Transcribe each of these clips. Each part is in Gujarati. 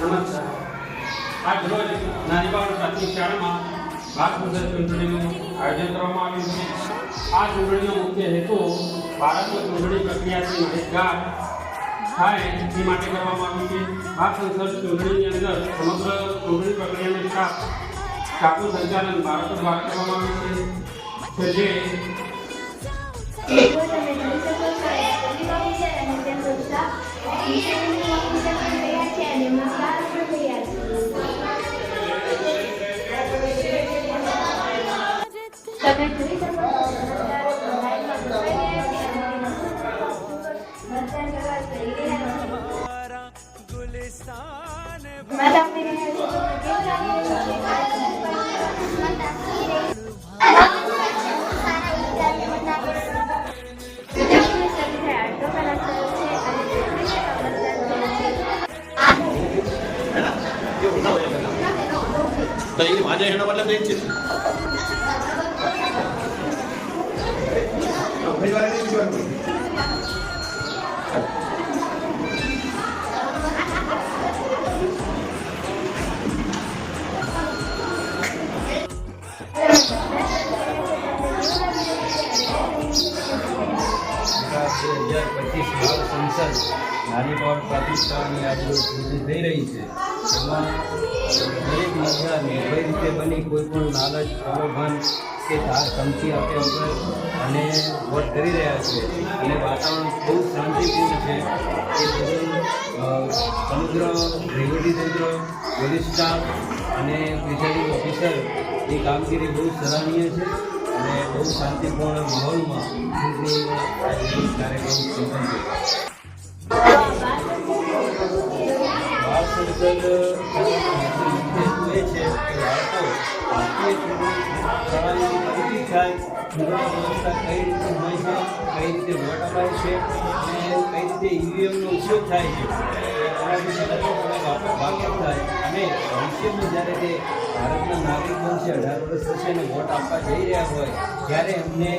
નમસ્કાર. આજ રોજ નાની બાળ પ્રાથમિક શાળામાં બાળ સંસદ ચૂંટણીનું આયોજન કરવામાં આવ્યું છે. આ ચૂંટણીનો મુખ્ય હેતુ બાળકો ચૂંટણી પ્રક્રિયાથી માહિતગાર થાય તે માટે કરવામાં આવ્યું છે. બાળ સંસદ ચૂંટણીની અંદર સમગ્ર ચૂંટણી પ્રક્રિયાનું ચાકુ સંચાલન બાળકો દ્વારા કરવામાં આવ્યું છે. જે तो ये माझ्या येणं वाला द्यायचे સંસદ નાની બાળ પ્રાથમિક શાળાની આજે ચૂંટણી થઈ રહી છે. એમાં દરેક મતદાર નિર્ભય રીતે બની કોઈ પણ લાલચ પ્રલોભન કે ધાર ધમકી આપ્યા વગર અને વોટ કરી રહ્યા છે. અને વાતાવરણ બહુ શાંતિપૂર્ણ છે. એ બધું સમગ્ર વહીવટીતંત્ર, પોલીસ સ્ટાફ અને પ્રિસાઇડિંગ ઓફિસર એ કામગીરી બહુ સરાહનીય છે અને બહુ શાંતિપૂર્ણ માહોલમાં ચૂંટણીનો કાર્યક્રમ સંપન્ન થયો. બાળ સંસદ એ છે કે બાળકો ભારતીય ચૂંટણી પ્રણાલીની પરિચિત થાય, ચૂંટણી વ્યવસ્થા કઈ રીતે હોય છે, કઈ રીતે વોટ અપાય છે અને કઈ રીતે ઈવીએમનો ઉપયોગ થાય છે એના વિશે વાકેફ થાય. અને ભવિષ્યમાં જ્યારે તે ભારતના નાગરિક બનશે, 18 વર્ષ થશે અને વોટ આપવા જઈ રહ્યા હોય ત્યારે એમને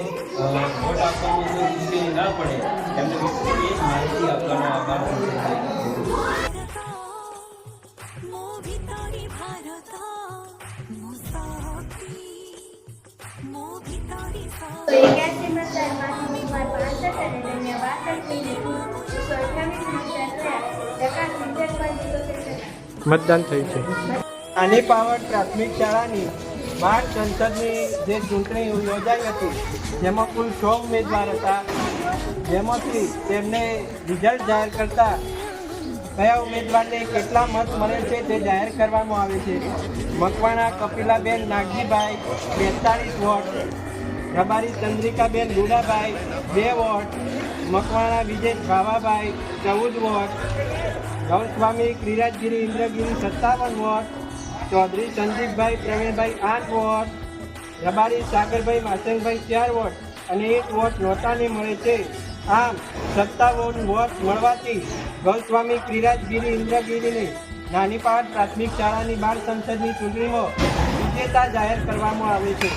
વોટ આપવામાં કોઈ મુશ્કેલી ના પડે એમને એ જ માહિતી આપવાનો આ બાળ સંસદ છે. મતદાન થયું છે. નાની પાવર પ્રાથમિક શાળાની બાળ સંસદની જે ચૂંટણી યોજાઈ હતી જેમાં કુલ 100 ઉમેદવાર હતા, જેમાંથી તેમને રિઝલ્ટ જાહેર કરતા કયા ઉમેદવારને કેટલા મત મળે છે તે જાહેર કરવામાં આવે છે. મકવાણા કપિલાબેન નાગજીભાઈ 42 વોટ, રબારી ચંદ્રિકાબેન ગુડાભાઈ 2 વોટ, મકવાણા વિજય Bhavabhai 14 vote, Goswami ક્રિરાજગીરી ઇન્દ્રગીરી 57 vote, Chaudhary સંજીવભાઈ Pravinbhai 8 vote, Rabari સાગરભાઈ માસંગભાઈ 4 વોટ અને 1 વોટ નોટાને મળે છે. આમ 57 વોટ મળવાથી ગૌસ્વામી ક્રિરાજગીરી ઇન્દ્રગીરીને નાની પાવર પ્રાથમિક શાળાની બાળ સંસદની ચૂંટણીમાં વિજેતા જાહેર કરવામાં આવે છે.